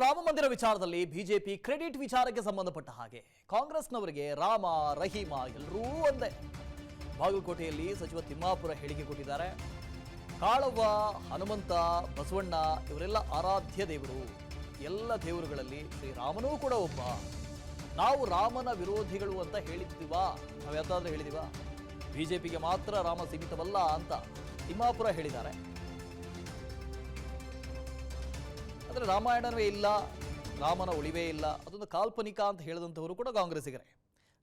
ರಾಮ ಮಂದಿರ ವಿಚಾರದಲ್ಲಿ BJP credit ವಿಚಾರಕ್ಕೆ ಸಂಬಂಧಪಟ್ಟ ಹಾಗೆ ಕಾಂಗ್ರೆಸ್ನವರಿಗೆ ರಾಮ ರಹೀಮ ಎಲ್ಲರೂ ಒಂದೇ. ಬಾಗಲಕೋಟೆಯಲ್ಲಿ ಸಚಿವ ತಿಮ್ಮಾಪುರ ಹೇಳಿಕೆ ಕೊಟ್ಟಿದ್ದಾರೆ. ಕಾಳವ್ವ, ಹನುಮಂತ, ಬಸವಣ್ಣ ಇವರೆಲ್ಲ ಆರಾಧ್ಯ ದೇವರು. ಎಲ್ಲ ದೇವರುಗಳಲ್ಲಿ ಶ್ರೀರಾಮನೂ ಕೂಡ ಒಬ್ಬ. ನಾವು ರಾಮನ ವಿರೋಧಿಗಳು ಅಂತ ಹೇಳಿದ್ದೀವಾ? ನಾವು ಯಾವ್ದಾದ್ರೂ ಹೇಳಿದೀವಾ? ಬಿಜೆಪಿಗೆ ಮಾತ್ರ ರಾಮ ಸೀಮಿತವಲ್ಲ ಅಂತ ತಿಮ್ಮಾಪುರ ಹೇಳಿದ್ದಾರೆ. ಆದರೆ ರಾಮಾಯಣವೇ ಇಲ್ಲ, ರಾಮನ ಉಳಿವೇ ಇಲ್ಲ, ಅದೊಂದು ಕಾಲ್ಪನಿಕ ಅಂತ ಹೇಳಿದಂಥವರು ಕೂಡ ಕಾಂಗ್ರೆಸ್ಸಿಗರೇ.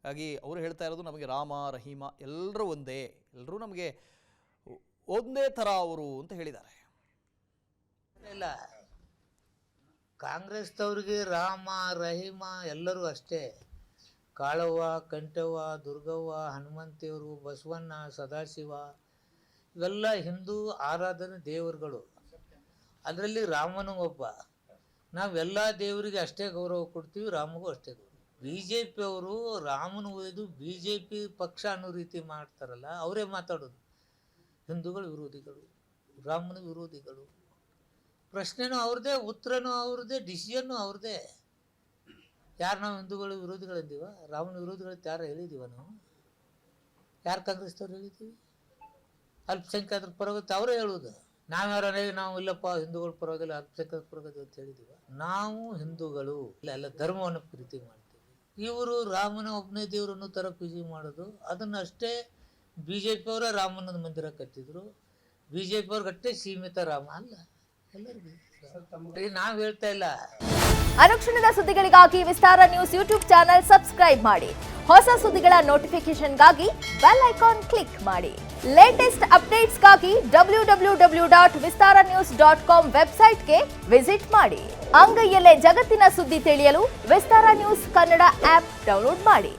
ಹಾಗಾಗಿ ಅವರು ಹೇಳ್ತಾ ಇರೋದು ನಮಗೆ ರಾಮ ರಹೀಮ ಎಲ್ಲರೂ ಒಂದೇ, ಎಲ್ಲರೂ ನಮಗೆ ಒಂದೇ ಥರ ಅವರು ಅಂತ ಹೇಳಿದ್ದಾರೆ. ಇಲ್ಲ, ಕಾಂಗ್ರೆಸ್ದವ್ರಿಗೆ ರಾಮ ರಹೀಮ ಎಲ್ಲರೂ ಅಷ್ಟೇ. ಕಾಳವ್ವ, ಕಂಠವ್ವ, ದುರ್ಗವ್ವ, ಹನುಮಂತಿಯವರು, ಬಸವಣ್ಣ, ಸದಾಶಿವ ಇವೆಲ್ಲ ಹಿಂದೂ ಆರಾಧನೆ ದೇವರುಗಳು. ಅದರಲ್ಲಿ ರಾಮನೂ ಒಬ್ಬ. ನಾವೆಲ್ಲ ದೇವರಿಗೆ ಅಷ್ಟೇ ಗೌರವ ಕೊಡ್ತೀವಿ, ರಾಮಗೂ ಅಷ್ಟೇ ಗೌರವ. ಬಿ ಜೆ ಪಿಯವರು ರಾಮನ ಒಯ್ದು ಬಿ ಜೆ ಪಿ ಪಕ್ಷ ಅನ್ನೋ ರೀತಿ ಮಾಡ್ತಾರಲ್ಲ, ಅವರೇ ಮಾತಾಡೋದು ಹಿಂದೂಗಳು ವಿರೋಧಿಗಳು, ರಾಮನ ವಿರೋಧಿಗಳು. ಪ್ರಶ್ನೆನೂ ಅವ್ರದ್ದೇ, ಉತ್ತರನೂ ಅವ್ರದ್ದೇ, ಡಿಸಿಷನ್ನು ಅವ್ರದ್ದೇ. ಯಾರು ನಾವು ಹಿಂದೂಗಳು ವಿರೋಧಿಗಳಿದ್ದೀವ? ರಾಮನ ವಿರೋಧಿಗಳು ಯಾರು ಹೇಳಿದ್ದೀವ ನಾವು? ಯಾರು ಕಾಂಗ್ರೆಸ್ದವ್ರು ಹೇಳಿದ್ದೀವಿ? ಅಲ್ಪಸಂಖ್ಯಾತರ ಪರವಾಗಿ ಅವರೇ ಹೇಳುವುದು. ನಾವು ಇಲ್ಲಪ್ಪ ಹಿಂದೂಗಳ ಪರವಾಗಿಲ್ಲ, ಅಲ್ಪಸಂಖ್ಯಾತರ ಪರವಾಗಿ ಅಂತ ಹೇಳಿದೀವ. ನಾವು ಹಿಂದೂಗಳು ಎಲ್ಲ ಧರ್ಮವನ್ನು ಪ್ರೀತಿ ಮಾಡ್ತೀವಿ. ಇವರು ರಾಮನ ಒಬ್ಬನೇ ದೇವರು ಅನ್ನೋ ಥರ ಪೂಜೆ ಮಾಡೋದು, ಅದನ್ನು ಅಷ್ಟೇ. ಬಿ ಜೆ ಪಿಯವರ ರಾಮನ ಮಂದಿರ ಕಟ್ಟಿದ್ರು, ಬಿ ಜೆ ಪಿಯವ್ರಿಗಷ್ಟೇ ಸೀಮಿತ ರಾಮ ಅಲ್ಲ, ಎಲ್ಲರಿಗೂ. ನಾವು ಹೇಳ್ತಾ ಇಲ್ಲ. ಅನುಕ್ಷಣದ ಸುದ್ದಿಗಳಿಗಾಗಿ ವಿಸ್ತಾರ ನ್ಯೂಸ್ ಯೂಟ್ಯೂಬ್ ಚಾನೆಲ್ ಸಬ್ಸ್ಕ್ರೈಬ್ ಮಾಡಿ. ಹೊಸ ಸುದ್ದಿಗಳ ನೋಟಿಫಿಕೇಶನ್ಗಾಗಿ ಬೆಲ್ ಐಕಾನ್ ಕ್ಲಿಕ್ ಮಾಡಿ. ಲೇಟೆಸ್ಟ್ ಅಪ್ಡೇಟ್ಸ್ಗಾಗಿ www.vistaranews.com ವೆಬ್ಸೈಟ್ಗೆ ವಿಸಿಟ್ ಮಾಡಿ. ಅಂಗೈಯಲ್ಲೇ ಜಗತ್ತಿನ ಸುದ್ದಿ ತಿಳಿಯಲು ವಿಸ್ತಾರ ನ್ಯೂಸ್ ಕನ್ನಡ ಆಪ್ ಡೌನ್ಲೋಡ್ ಮಾಡಿ.